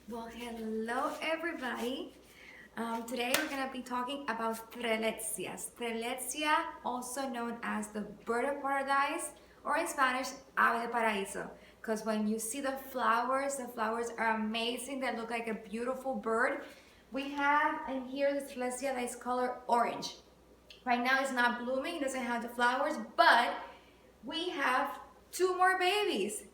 Well, hello everybody. Today we're going to be talking about Strelitzia. Strelitzia, also known as the bird of paradise, or in Spanish, Ave de Paraiso. Because when you see the flowers are amazing. They look like a beautiful bird. We have in here the Strelitzia that is color orange. Right now it's not blooming, it doesn't have the flowers, but we have two more babies.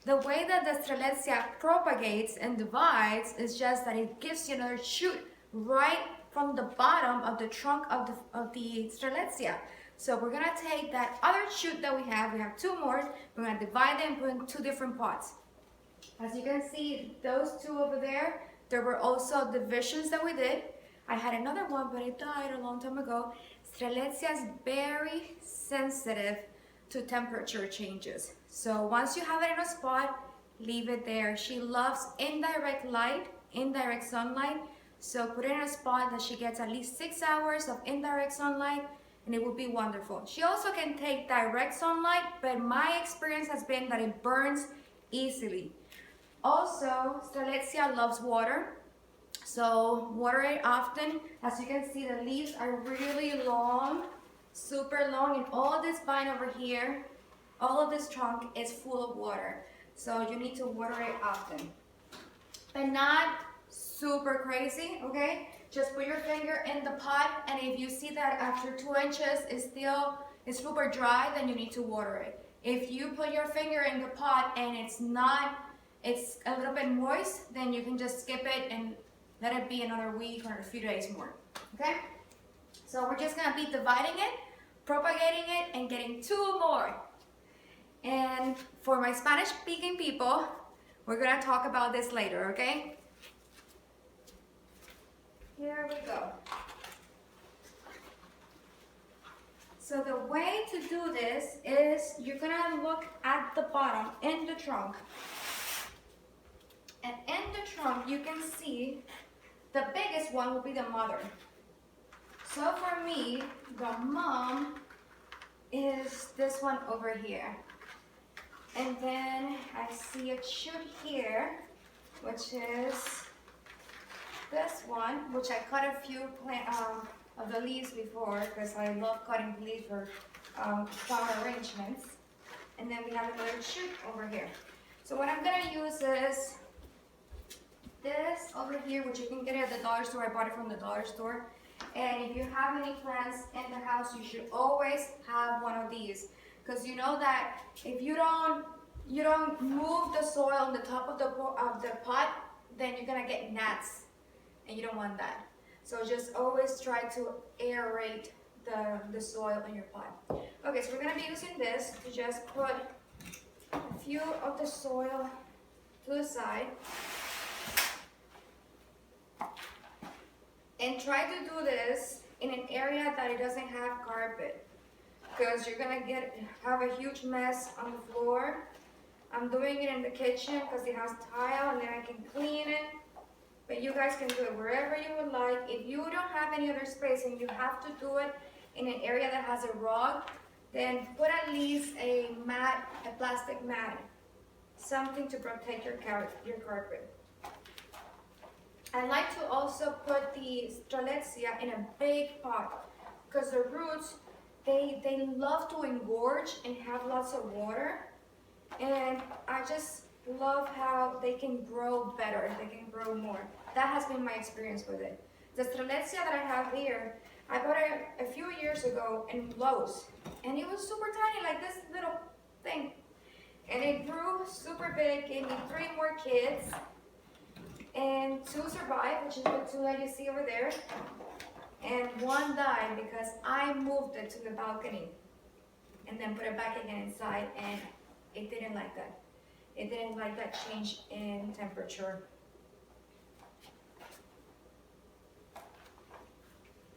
The way that the Strelitzia propagates and divides is just that it gives you another shoot right from the bottom of the trunk of the Strelitzia. So we're gonna take that other shoot that we have two more, we're gonna divide them and put in two different pots. As you can see, those two over there were also divisions that we did. I had another one, but it died a long time ago. Strelitzia is very sensitive to temperature changes. So once you have it in a spot, leave it there. She loves indirect light, indirect sunlight. So put it in a spot that she gets at least 6 hours of indirect sunlight, and it will be wonderful. She also can take direct sunlight, but my experience has been that it burns easily. Also, Strelitzia loves water. So water it often. As you can see, the leaves are really long, super long, and all this vine over here, all of this trunk is full of water. So you need to water it often. But not super crazy, okay? Just put your finger in the pot, and if you see that after 2 inches it's super dry, then you need to water it. If you put your finger in the pot and it's a little bit moist, then you can just skip it and let it be another week or a few days more, okay? So we're just gonna be dividing it, propagating it, and getting 2 more. And for my Spanish speaking people, we're gonna talk about this later, okay? Here we go. So the way to do this is you're gonna look at the bottom in the trunk. And in the trunk, you can see the biggest one will be the mother. So for me, the mom is this one over here. And then I see a shoot here, which is this one, which I cut a few of the leaves before because I love cutting leaves for flower arrangements. And then we have another shoot over here. So what I'm gonna use is this over here, which you can get at the dollar store. I bought it from the dollar store. And if you have any plants in the house, you should always have one of these, because you know that if you don't move the soil on the top of the pot, then you're gonna get gnats, and you don't want that. So just always try to aerate the soil in your pot. Okay, so we're gonna be using this to just put a few of the soil to the side. And try to do this in an area that it doesn't have carpet, because you're gonna have a huge mess on the floor. I'm doing it in the kitchen because it has tile, and then I can clean it. But you guys can do it wherever you would like. If you don't have any other space and you have to do it in an area that has a rug, then put at least a mat, a plastic mat, something to protect your carpet. I like to also put the Strelitzia in a big pot, because the roots, they love to engorge and have lots of water, and I just love how they can grow better, they can grow more. That has been my experience with it. The Strelitzia that I have here, I bought it a few years ago in Lowe's, and it was super tiny, like this little thing. And it grew super big, gave me 3 more kids. And 2 survived, which is the 2 that you see over there. And 1 died because I moved it to the balcony and then put it back again inside, and it didn't like that. It didn't like that change in temperature.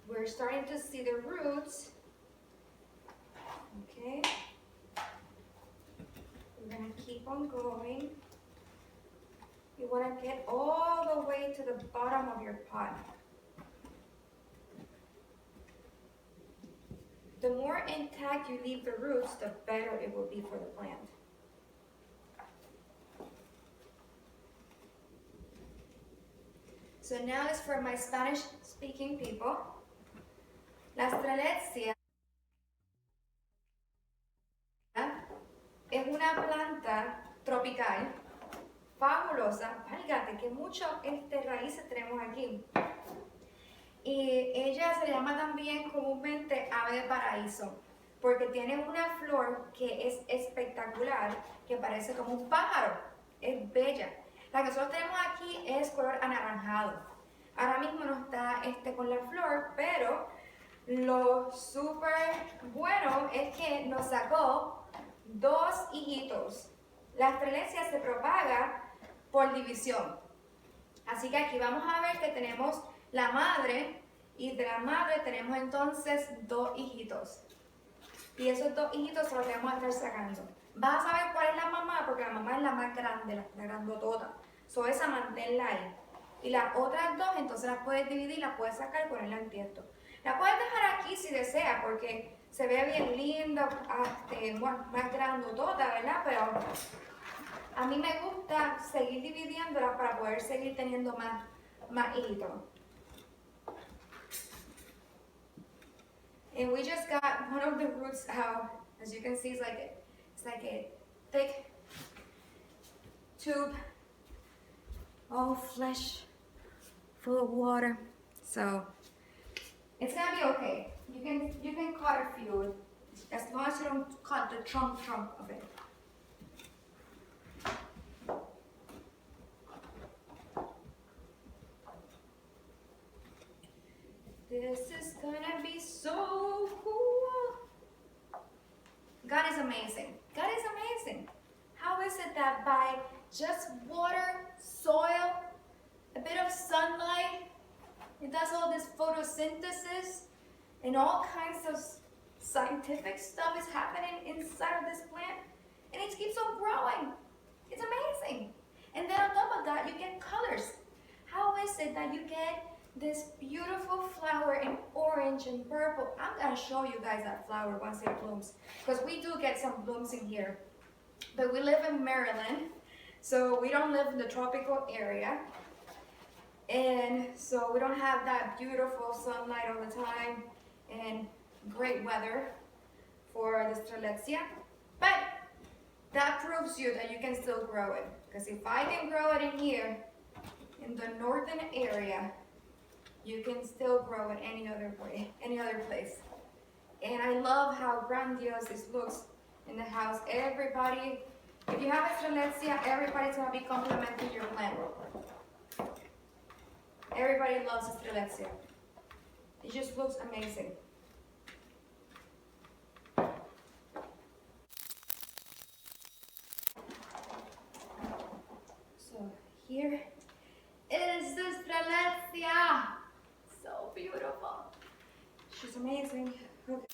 We're starting to see the roots. Okay. We're gonna keep on going. You want to get all the way to the bottom of your pot. The more intact you leave the roots, the better it will be for the plant. So now it's for my Spanish speaking people. La Strelitzia es una planta tropical fabulosa. Fíjate que muchas raíces tenemos aquí. Y ella se llama también comúnmente Ave de Paraiso, porque tiene una flor que es espectacular, que parece como un pájaro. Es bella. La que nosotros tenemos aquí es color anaranjado. Ahora mismo no está con la flor, pero lo súper bueno es que nos sacó 2 hijitos. La Strelitzia se propaga por división. Así que aquí vamos a ver que tenemos la madre, y de la madre tenemos entonces 2 hijitos. Y esos 2 hijitos se los vamos a estar sacando. Vas a saber cuál es la mamá, porque la mamá es la más grande, la grandotota. So esa manténla ahí. Y las otras 2 entonces las puedes dividir, las puedes sacar y ponerla en tiesto. La puedes dejar aquí si deseas, porque se ve bien linda, más grandotota, ¿verdad? Pero a mí me gusta seguir dividiéndolas para poder seguir teniendo más hijitos. And we just got one of the roots out. As you can see, it's like a thick tube, all flesh, full of water. So it's gonna be okay. You can cut a few, as long as you don't cut the trunk of it. This is gonna be so cool. God is amazing. God is amazing. How is it that by just water, soil, a bit of sunlight, it does all this photosynthesis and all kinds of scientific stuff is happening inside of this plant, and it keeps on growing. It's amazing. And then on top of that, you get colors. How is it that you get this beautiful flower in orange and purple? I'm gonna show you guys that flower once it blooms, because we do get some blooms in here. But we live in Maryland, so we don't live in the tropical area. And so we don't have that beautiful sunlight all the time and great weather for the Strelitzia. But that proves you that you can still grow it. Because if I can grow it in here, in the northern area, you can still grow it any other place. And I love how grandiose this looks in the house. Everybody, if you have a Strelitzia, everybody's gonna be complimenting your plant. Everybody loves a Strelitzia. It just looks amazing. So here is the Strelitzia. So beautiful. She's amazing. Okay.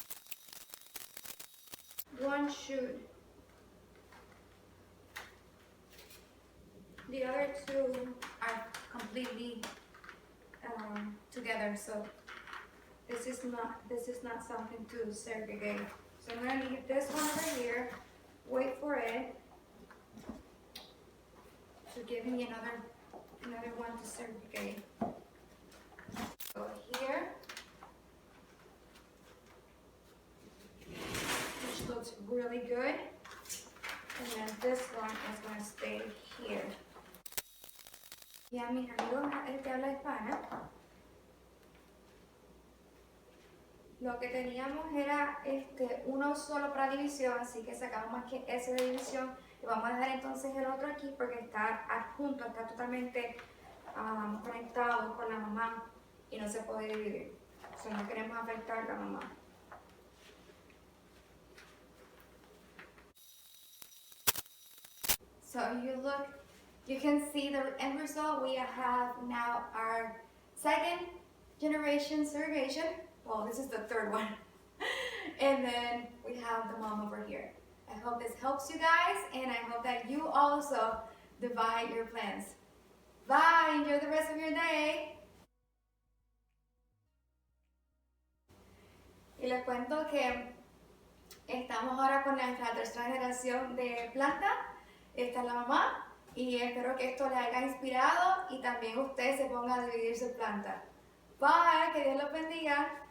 One shoot. The other 2 are completely together, so this is not something to segregate. So I'm gonna leave this one over here, wait for it to give me another one to segregate. So here, which looks really good, and then this one is gonna stay here. Y a mis amigos que habla hispana, lo que teníamos era uno solo para división, así que sacamos más que ese de división y vamos a dejar entonces el otro aquí porque está adjunto, está totalmente conectado con la mamá y no se puede dividir. So, no queremos afectar a la mamá. So you can see the end result. We have now our 2nd generation segregation. Well, this is the 3rd one. And then we have the mom over here. I hope this helps you guys, and I hope that you also divide your plants. Bye, enjoy the rest of your day. Y les cuento que estamos ahora con nuestra 3ª generación de planta. Esta es la mamá. Y espero que esto les haya inspirado y también usted se ponga a dividir su planta. Bye, que Dios los bendiga.